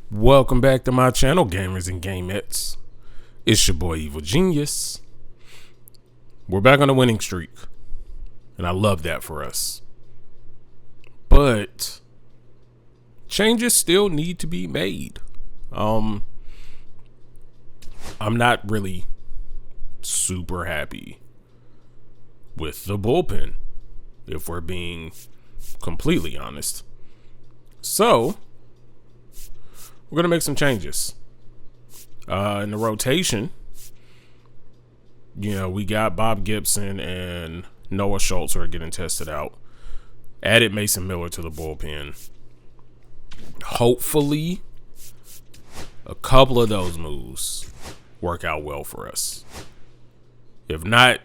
Welcome back to my channel, gamers and gamettes. It's your boy Evil Genius. We're back on a winning streak, and I love that for us. But changes still need to be made. I'm not really super happy with the bullpen, if we're being completely honest. So we're going to make some changes. In the rotation, we got Bob Gibson and Noah Schultz who are getting tested out. Added Mason Miller to the bullpen. Hopefully, a couple of those moves work out well for us. If not,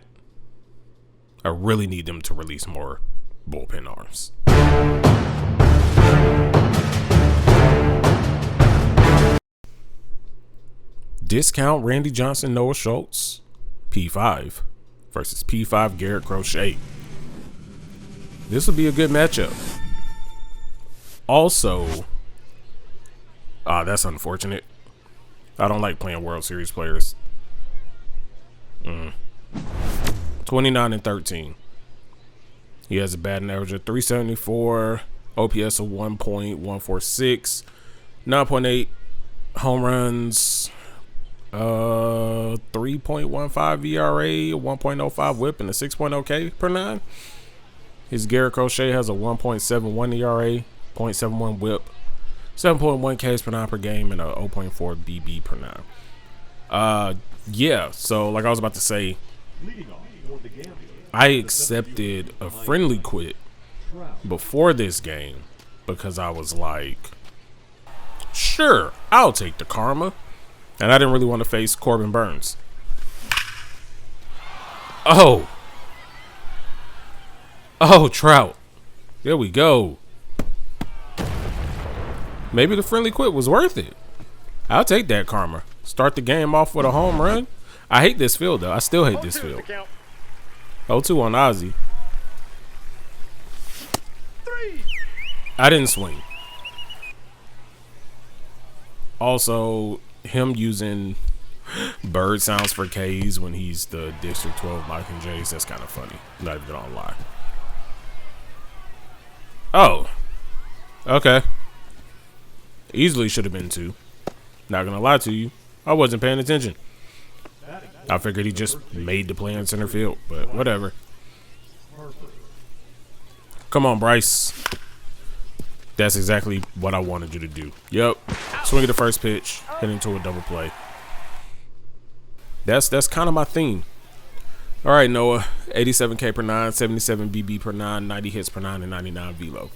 I really need them to release more bullpen arms. Discount Randy Johnson, Noah Schultz, P5 versus P5 Garrett Crochet. This would be a good matchup. Also, that's unfortunate. I don't like playing World Series players. 29 and 13. He has a batting average of 374, OPS of 1.146, 9.8 home runs, 3.15 ERA, 1.05 WHIP, and a 6.0 K per nine. His Garrett Crochet has a 1.71 ERA, 0.71 WHIP, 7.1 Ks per nine per game, and a 0.4 BB per nine. So like I was about to say, I accepted a friendly quit before this game because I was like, sure, I'll take the karma. And I didn't really want to face Corbin Burns. Oh, Trout. There we go. Maybe the friendly quit was worth it. I'll take that karma. Start the game off with a home run. I hate this field, though. I still hate this field. 0-2 on Ozzy. I didn't swing. Also, him using bird sounds for K's when he's the District 12 Mike and J's, that's kind of funny. Not even gonna lie. Oh, okay. Easily should have been 2. Not gonna lie to you, I wasn't paying attention. I figured he just made the play in center field, but whatever. Come on, Bryce. That's exactly what I wanted you to do. Yep. Swing at the first pitch, hit into a double play. That's kind of my theme. All right, Noah. 87 K per nine, 77 BB per nine, 90 hits per nine, and 99 velo.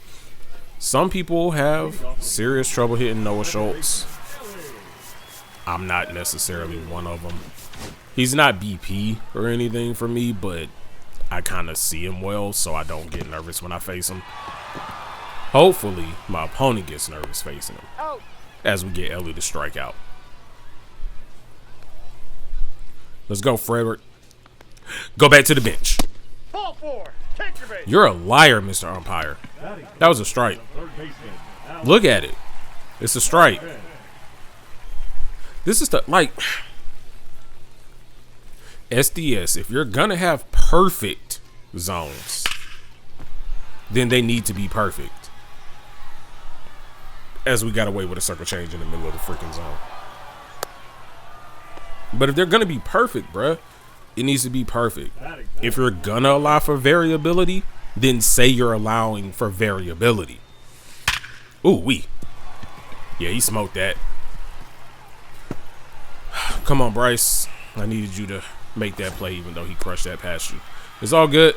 Some people have serious trouble hitting Noah Schultz. I'm not necessarily one of them. He's not BP or anything for me, but I kind of see him well, so I don't get nervous when I face him. Hopefully, my opponent gets nervous facing him as we get Ellie to strike out. Let's go, Frederick. Go back to the bench. You're a liar, Mr. Umpire. That was a strike. Look at it. It's a strike. This is SDS, if you're going to have perfect zones, then they need to be perfect. As we got away with a circle change in the middle of the freaking zone. But if they're going to be perfect, bruh, it needs to be perfect. If you're going to allow for variability, then say you're allowing for variability. Ooh-wee. Yeah, he smoked that. Come on, Bryce. I needed you to make that play even though he crushed that past you. It's all good.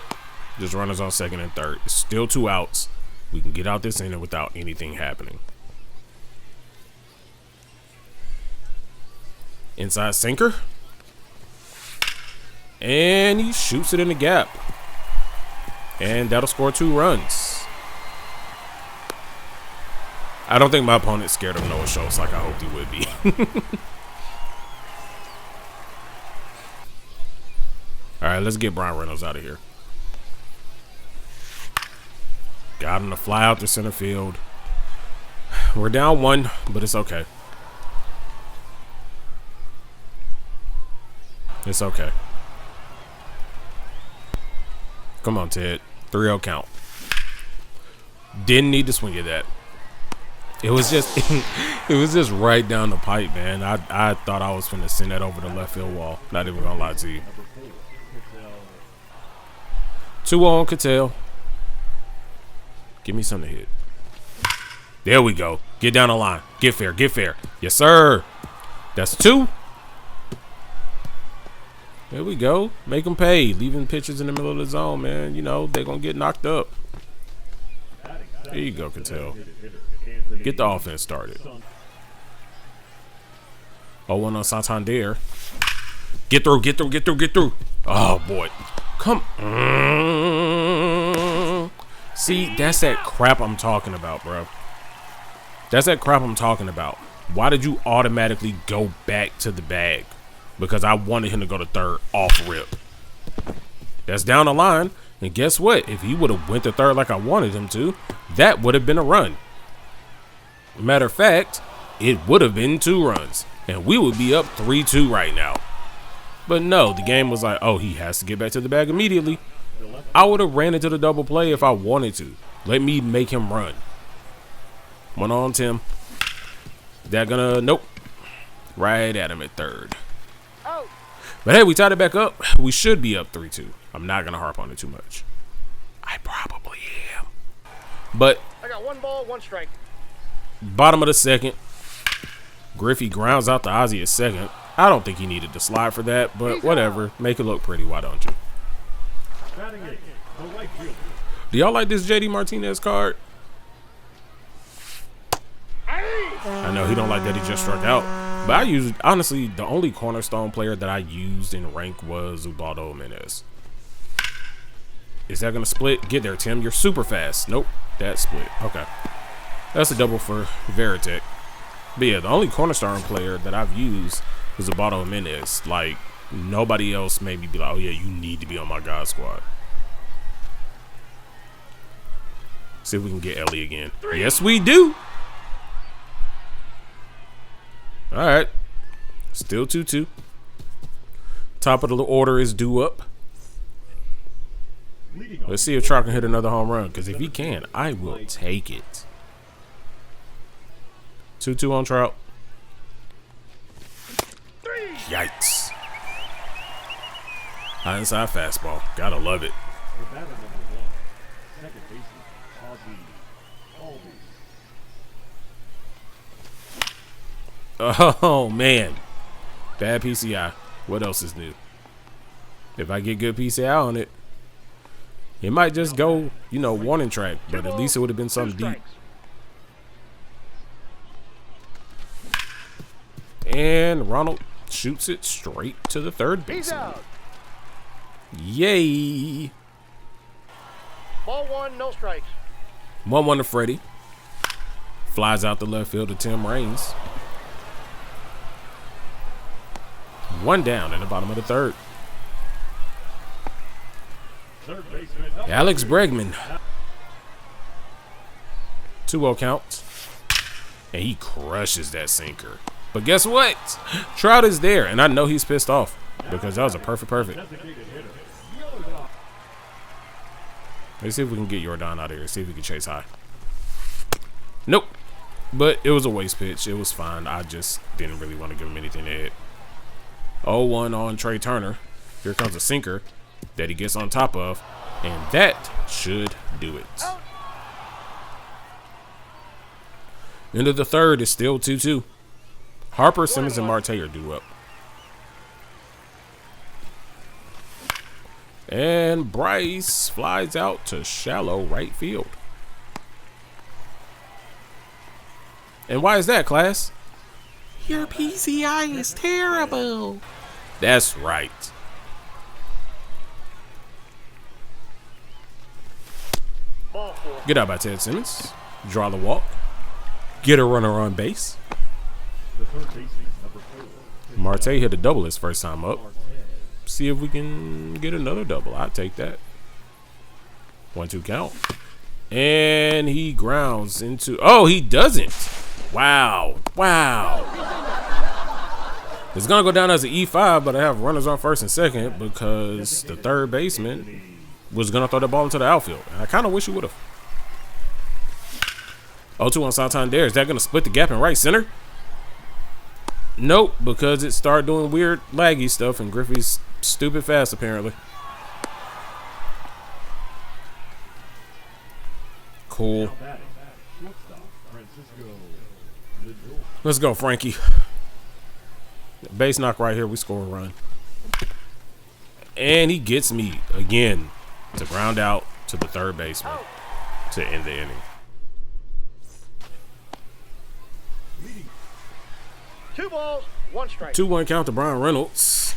Just runners on second and third. It's still 2 outs. We can get out this inning without anything happening. Inside sinker. And he shoots it in the gap. And that'll score 2 runs. I don't think my opponent's scared of Noah Schultz like I hoped he would be. All right, let's get Brian Reynolds out of here. Got him to fly out to center field. We're down 1, but it's okay. It's okay. Come on, Ted. 3-0 count. Didn't need to swing at that. It was just it was just right down the pipe, man. I thought I was finna send that over the left field wall. Not even gonna lie to you. 2-0 on Cattell. Give me something to hit. There we go. Get down the line. Get fair. Get fair. Yes, sir. That's 2. There we go. Make them pay. Leaving pitchers in the middle of the zone, man. You know, they're going to get knocked up. There you go, Cattell. Get the offense started. 0-1 on Santander. Get through, get through, get through, get through. Oh, boy. Come on. See, that's that crap I'm talking about, bro. That's that crap I'm talking about. Why did you automatically go back to the bag? Because I wanted him to go to third off rip. That's down the line. And guess what? If he would have went to third like I wanted him to, that would have been a run. Matter of fact, it would have been 2 runs. And we would be up 3-2 right now. But no, the game was like, oh, he has to get back to the bag immediately. I would have ran into the double play if I wanted to. Let me make him run. 1 on Tim. That gonna, nope. Right at him at third. But hey, we tied it back up. We should be up 3-2. I'm not gonna harp on it too much. I probably am. But I got 1 ball, 1 strike. Bottom of the second. Griffey grounds out to Ozzie at second. I don't think he needed to slide for that, but whatever. Make it look pretty, why don't you? Do y'all like this JD Martinez card? I know he don't like that he just struck out. But I used, honestly, the only cornerstone player that I used in rank was Ubaldo Jimenez. Is that going to split? Get there, Tim. You're super fast. Nope. That split. Okay. That's a double for Veritek. But yeah, the only cornerstone player that I've used was Ubaldo Jimenez. Like, nobody else made me be like, oh yeah, you need to be on my God squad. See if we can get Ellie again. Yes, we do. All right. Still 2-2. Top of the order is due up. Let's see if Trout can hit another home run, because if he can, I will take it. 2-2 on Trout. Yikes. High inside fastball. Gotta love it. Oh, man. Bad PCI. What else is new? If I get good PCI on it, it might just go, you know, warning track, but at least it would have been something deep. And Ronald shoots it straight to the third baseman. Yay. Ball 1, no strikes. 1-1 to Freddie. Flies out the left field to Tim Raines. 1 down in the bottom of the third. Alex Bregman. 2-0 count. And he crushes that sinker. But guess what? Trout is there, and I know he's pissed off because that was a perfect. Let's see if we can get Jordan out of here. See if we can chase high. Nope. But it was a waste pitch. It was fine. I just didn't really want to give him anything to hit. 0-1 on Trey Turner. Here comes a sinker that he gets on top of, and that should do it. End of the third is still 2-2. Harper, Simmons, and Marte are due up. And Bryce flies out to shallow right field. And why is that, class? Your PCI is terrible. That's right. Get out by Ted Simmons. Draw the walk. Get a runner on base. Marte hit a double his first time up. See if we can get another double. I'll take that. 1-2 count. And he grounds into... Oh, he doesn't. Wow. It's going to go down as an E5, but I have runners on first and second because the third baseman was going to throw the ball into the outfield. I kind of wish he would have. 0-2 on Santander. Is that going to split the gap in right center? Nope, because it started doing weird laggy stuff and Griffey's stupid fast apparently. Cool. Let's go, Frankie. Base knock right here. We score a run. And he gets me again to ground out to the third baseman to end the inning. 2 balls, 1 strike. 2-1 count to Brian Reynolds.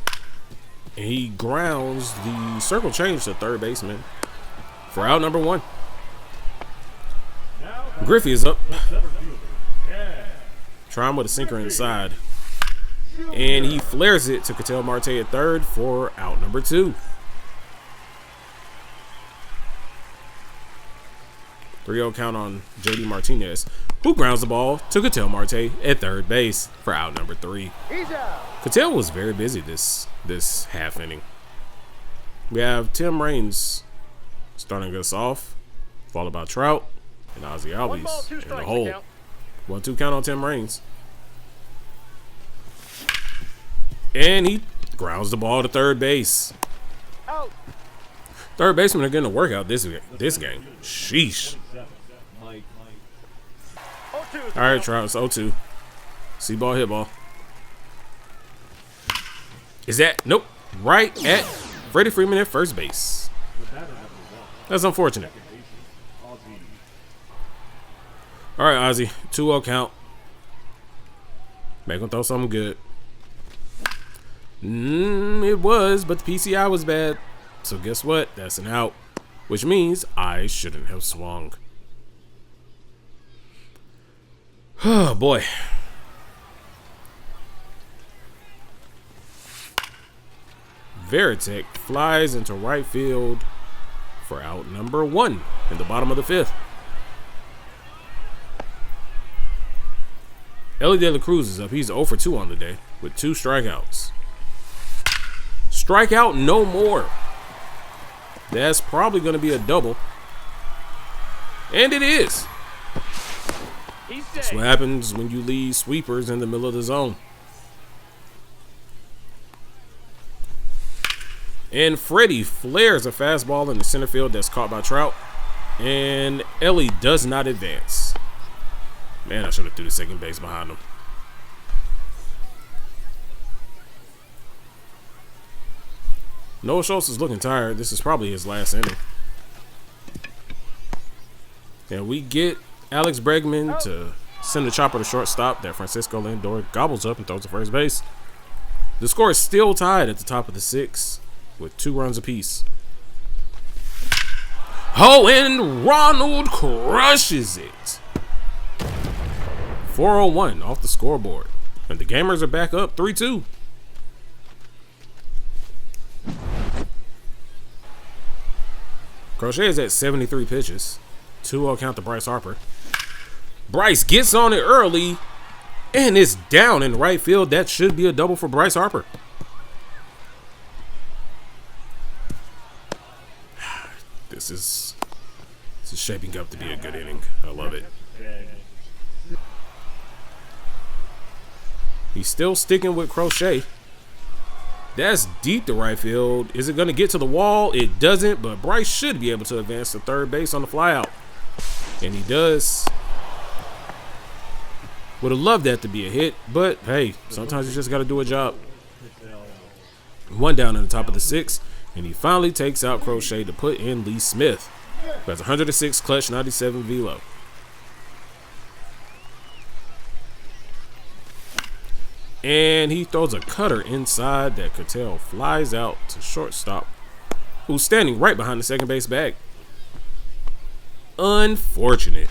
And he grounds the circle change to third baseman for out number 1. Griffey is up. Trying with a sinker inside. And he flares it to Ketel Marte at third for out number 2. 3-0 count on JD Martinez, who grounds the ball to Ketel Marte at third base for out number 3. He's out. Ketel was very busy this half inning. We have Tim Raines starting us off, followed by Trout and Ozzie Albies in the hole. 1-2 count on Tim Raines. And he grounds the ball to third base. Out. Third baseman are getting a workout this game. Sheesh. All right, Trout, it's 0-2. See ball, hit ball. Is that? Nope. Right at Freddie Freeman at first base. That's unfortunate. All right, Ozzie. 2-0 count. Make him throw something good. It was, but the PCI was bad. So guess what? That's an out, which means I shouldn't have swung. Oh, boy. Veritek flies into right field for out number 1 in the bottom of the 5th. Ellie De La Cruz is up. He's 0 for 2 on the day with 2 strikeouts. Strikeout no more. That's probably going to be a double. And it is. That's what happens when you leave sweepers in the middle of the zone. And Freddie flares a fastball in the center field that's caught by Trout. And Ellie does not advance. Man, I should have threw the second base behind him. Noah Schultz is looking tired. This is probably his last inning. And we get Alex Bregman to send the chopper to shortstop that Francisco Lindor gobbles up and throws to first base. The score is still tied at the top of the 6th with 2 runs apiece. Oh, and Ronald crushes it. 401 off the scoreboard. And the Gamers are back up 3-2. Crochet is at 73 pitches. 2-0 count to Bryce Harper. Bryce gets on it early and it's down in right field. That should be a double for Bryce Harper. This is shaping up to be a good inning. I love it. He's still sticking with Crochet. That's deep to right field. Is it going to get to the wall? It doesn't, but Bryce should be able to advance to third base on the flyout. And he does. Would have loved that to be a hit, but hey, sometimes you just got to do a job. 1 down in the top of the 6th, and he finally takes out Crochet to put in Lee Smith, who has 106 clutch, 97 velo. And he throws a cutter inside that Ketel flies out to shortstop, who's standing right behind the second base bag. Unfortunate.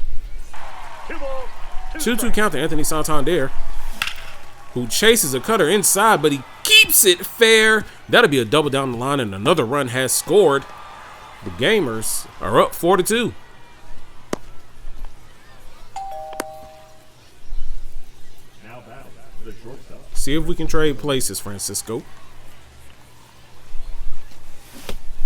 2-2 count to Anthony Santander, who chases a cutter inside, but he keeps it fair. That'll be a double down the line, and another run has scored. The Gamers are up 4-2. See if we can trade places, Francisco.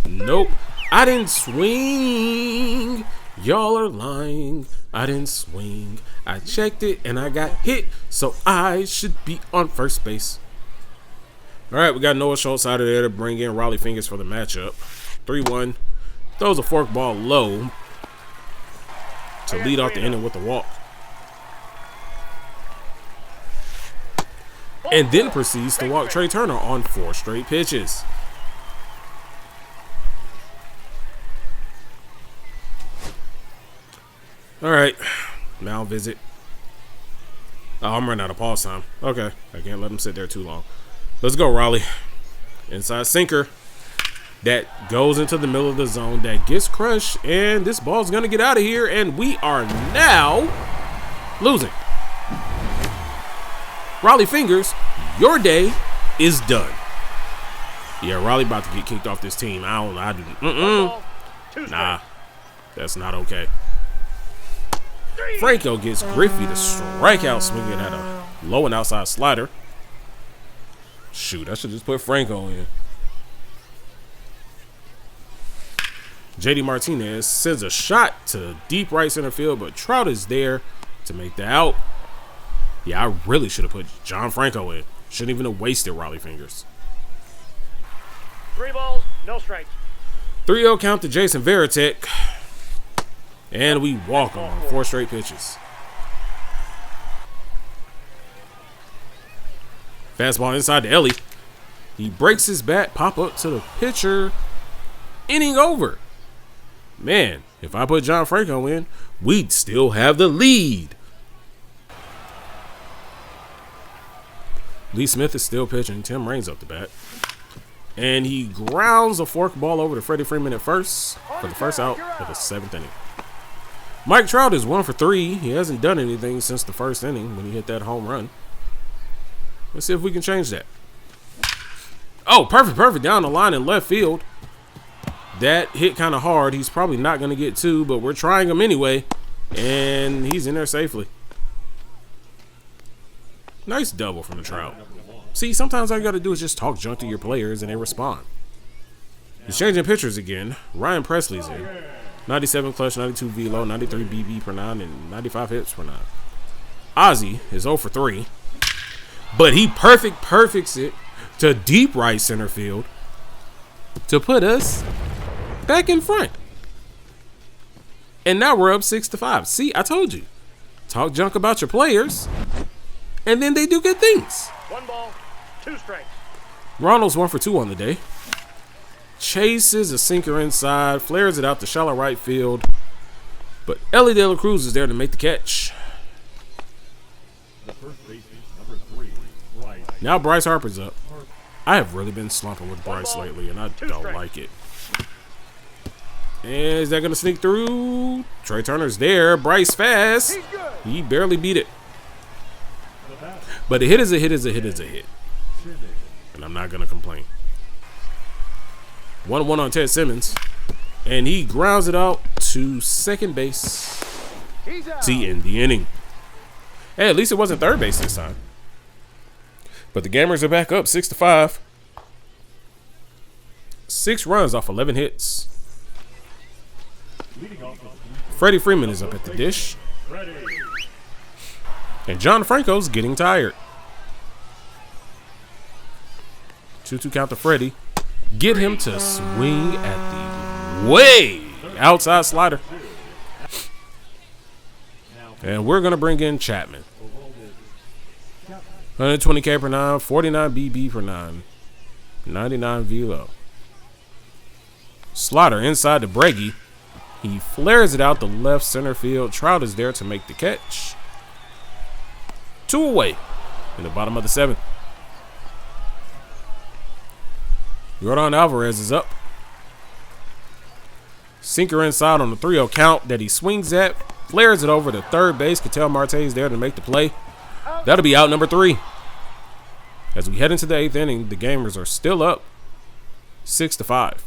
Nope. I didn't swing. Y'all are lying. I didn't swing. I checked it and I got hit, so I should be on first base. All right, we got Noah Schultz out of there to bring in Raleigh Fingers for the matchup. 3-1. Throws a fork ball low to lead off the inning with the walk. And then proceeds to walk Trey Turner on 4 straight pitches. All right, now visit. Oh, I'm running out of pause time. Okay, I can't let him sit there too long. Let's go, Raleigh. Inside sinker. That goes into the middle of the zone. That gets crushed, and this ball's going to get out of here, and we are now losing. Raleigh Fingers, your day is done. Yeah, Raleigh about to get kicked off this team. Nah, that's not okay. Franco gets Griffey to strike out swinging at a low and outside slider. Shoot, I should just put Franco in. JD Martinez sends a shot to deep right center field, but Trout is there to make the out. Yeah, I really should have put John Franco in. Shouldn't even have wasted Raleigh Fingers. 3 balls, no strikes. 3-0 count to Jason Varitek. And we walk on 4 straight pitches. Fastball inside to Ellie. He breaks his bat, pop up to the pitcher. Inning over. Man, if I put John Franco in, we'd still have the lead. Lee Smith is still pitching. Tim Raines up the bat. And he grounds a fork ball over to Freddie Freeman at first for the first out of the 7th inning. Mike Trout is 1 for 3. He hasn't done anything since the first inning when he hit that home run. Let's see if we can change that. Oh, perfect down the line in left field. That hit kind of hard. He's probably not going to get 2, but we're trying him anyway. And he's in there safely. Nice double from the Trout. See, sometimes all you got to do is just talk junk to your players and they respond. He's changing pitchers again. Ryan Presley's in. 97 clutch, 92 velo, 93 BB per 9, and 95 hits per 9. Ozzy is 0 for 3. But he perfects it to deep right center field to put us back in front. And now we're up 6-5. See, I told you. Talk junk about your players, and then they do good things. 1 ball, 2 strikes. Ronald's 1 for 2 on the day. Chases a sinker inside, flares it out to shallow right field. But Ellie De La Cruz is there to make the catch. Now Bryce Harper's up. I have really been slumping with Bryce lately, and I don't like it. And is that going to sneak through? Trey Turner's there. Bryce fast. He barely beat it. But a hit is a hit is a hit is a hit. And I'm not going to complain. 1-1 on Ted Simmons. And he grounds it out to second base to end the inning. Hey, at least it wasn't third base this time. But the Gamers are back up 6-5. 6 runs off 11 hits. Freddie Freeman is up at the dish. And John Franco's getting tired. 2-2 count to Freddie. Get him to swing at the way outside slider. And we're going to bring in Chapman. 120K per 9, 49 BB per 9, 99 velo. Slaughter inside to Breggy. He flares it out the left center field. Trout is there to make the catch. 2 away in the bottom of the 7th. Yordan Alvarez is up. Sinker inside on the 3-0 count that he swings at. Flares it over to third base. Ketel Marte is there to make the play. That'll be out number 3. As we head into the 8th inning, the Gamers are still up 6-5.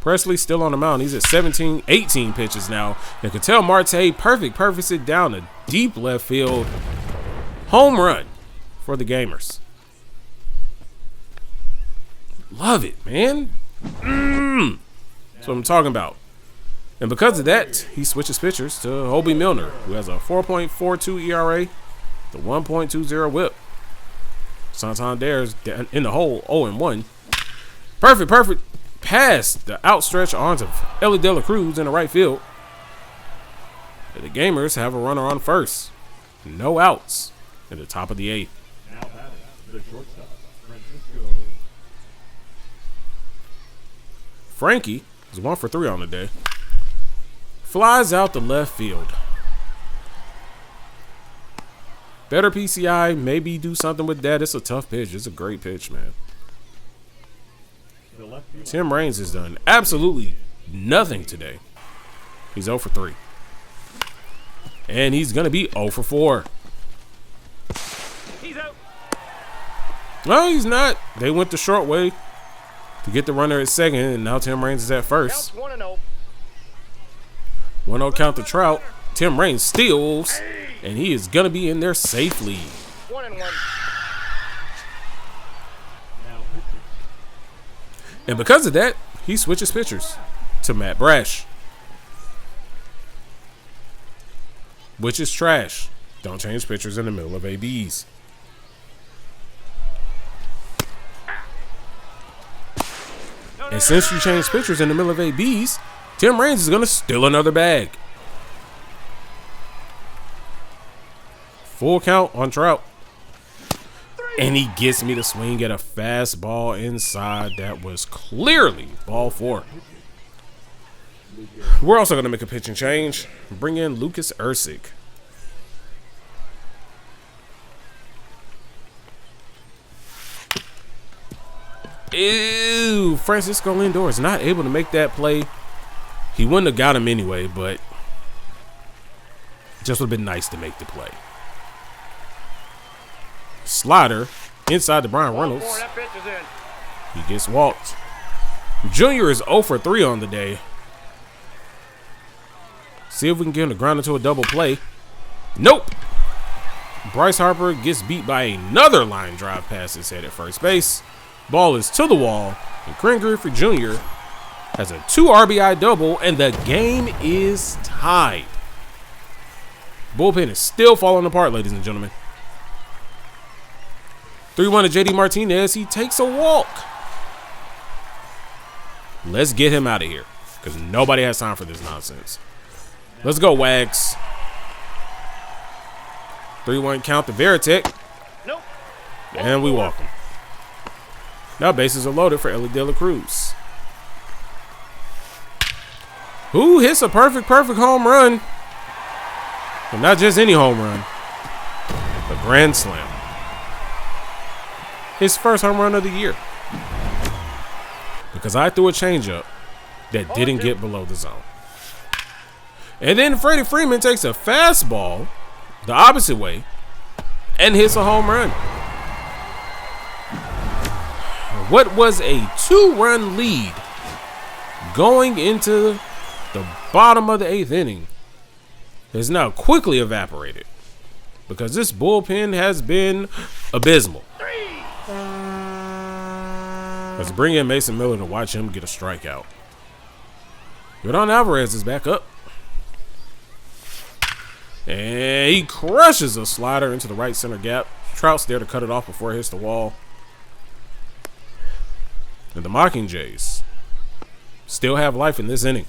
Presley still on the mound. He's at 18 pitches now. And Ketel Marte, perfects it down to deep left field. Home run for the Gamers. Love it, man. That's what I'm talking about. And because of that, he switches pitchers to Hobie Milner, who has a 4.42 ERA, the 1.20 whip. Santander's in the hole, 0-1. Perfect pass. The outstretched arms of Elly De La Cruz in the right field. And the Gamers have a runner on first. No outs in the top of the 8th. Now batting, the shortstop, Frankie is 1 for 3 on the day. Flies out the left field. Better PCI, maybe do something with that. It's a tough pitch. It's a great pitch, man. Tim Raines has done absolutely nothing today. He's 0 for 3. And he's going to be 0 for 4. He's out. No, he's not. They went the short way to get the runner at second, and now Tim Raines is at first. Counts 1-0. 1-0 count to Trout. Tim Raines steals, and he is going to be in there safely. 1-1. And because of that, he switches pitchers to Matt Brash, which is trash. Don't change pitchers in the middle of ABs. And since you changed pitchers in the middle of ABs, Tim Raines is going to steal another bag. Full count on Trout. And he gets me to swing at a fastball inside. That was clearly ball 4. We're also going to make a pitching change. Bring in Lucas Erceg. Ew, Francisco Lindor is not able to make that play. He wouldn't have got him anyway, but just would have been nice to make the play. Slider inside the Brian Reynolds. That pitch is in. He gets walked. Junior is 0 for 3 on the day. See if we can get him to ground into a double play. Nope. Bryce Harper gets beat by another line drive past his head at first base. Ball is to the wall, and Ken Griffey Jr. has a 2 RBI double, and the game is tied. Bullpen is still falling apart, ladies and gentlemen. 3-1 to JD Martinez. He takes a walk. Let's get him out of here, because nobody has time for this nonsense. Let's go, Wags. 3-1 count to Veritek. Nope. And we walk him. Now bases are loaded for Elly De La Cruz, who hits a perfect home run. But not just any home run. A grand slam. His first home run of the year. Because I threw a changeup that didn't get below the zone. And then Freddie Freeman takes a fastball the opposite way and hits a home run. What was a 2-run lead going into the bottom of the 8th inning has now quickly evaporated because this bullpen has been abysmal. Let's bring in Mason Miller to watch him get a strikeout. Yordan Alvarez is back up. And he crushes a slider into the right center gap. Trout's there to cut it off before it hits the wall. And the Mockingjays still have life in this inning.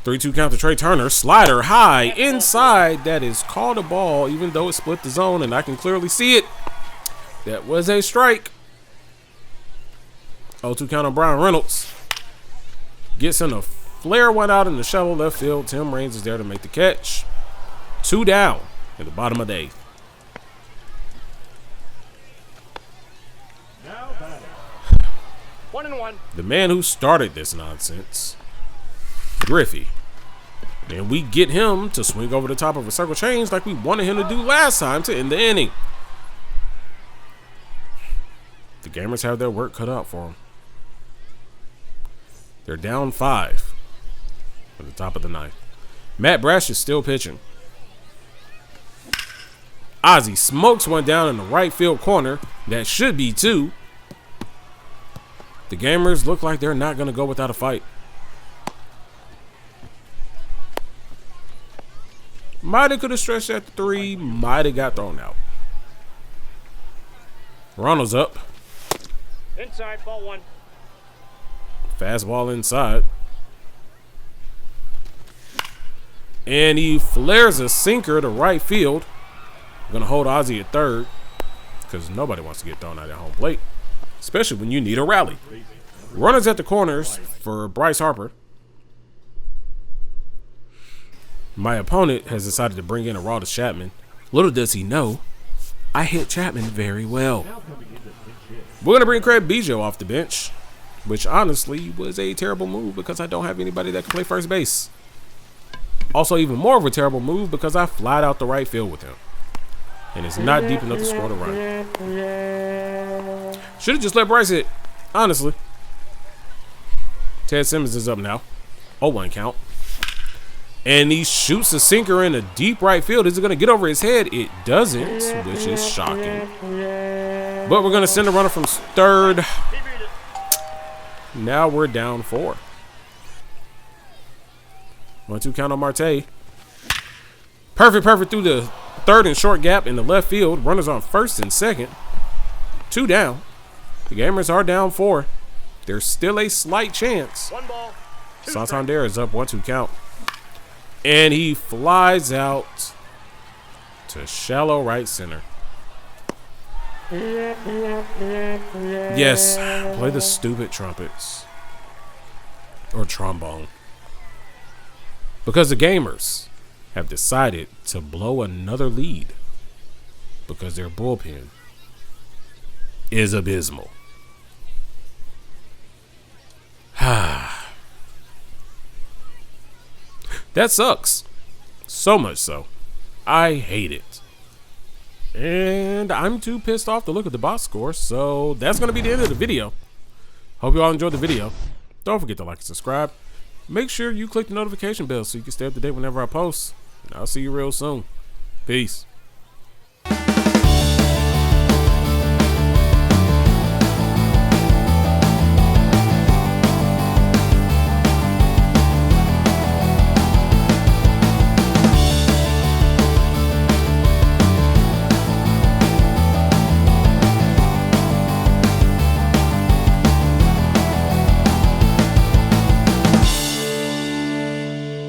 3-2 count to Trey Turner. Slider high inside. That is called a ball, even though it split the zone, and I can clearly see it. That was a strike. 0-2 count on Brian Reynolds. Gets in a flare one out in the shallow left field. Tim Raines is there to make the catch. 2 down in the bottom of the 8th. Now 1-1. The man who started this nonsense, Griffey. And we get him to swing over the top of a circle change like we wanted him to do last time to end the inning. The Gamers have their work cut out for them. They're down 5 at the top of the ninth. Matt Brash is still pitching. Ozzie smokes one down in the right field corner. That should be 2. The Gamers look like they're not going to go without a fight. Might have could have stretched at the 3. Might have got thrown out. Ronald's up. Inside, ball 1. Fastball inside. And he flares a sinker to right field. Going to hold Ozzie at third because nobody wants to get thrown out at home plate, especially when you need a rally. Runners at the corners for Bryce Harper. My opponent has decided to bring in Aroldis Chapman. Little does he know, I hit Chapman very well. We're going to bring Craig Biggio off the bench, which honestly was a terrible move because I don't have anybody that can play first base. Also, even more of a terrible move because I flied out the right field with him. And it's not deep enough to score the run. Should have just let Bryce hit, honestly. Ted Simmons is up now. 0-1 count. And he shoots a sinker in a deep right field. Is it going to get over his head? It doesn't, which is shocking. But we're going to send a runner from third. Now we're down 4. 1-2 count on Marte. Perfect through the third and short gap in the left field. Runners on first and second. 2 down. The Gamers are down 4. There's still a slight chance. 1 ball. 2 Santander is up 1-2 count. And he flies out to shallow right center. Yes, play the stupid trumpets. Or trombone. Because the Gamers have decided to blow another lead. Because their bullpen is abysmal. That sucks. So much so. I hate it. And I'm too pissed off to look at the box score, so that's going to be the end of the video. Hope you all enjoyed the video. Don't forget to like and subscribe. Make sure you click the notification bell so you can stay up to date whenever I post. And I'll see you real soon. Peace.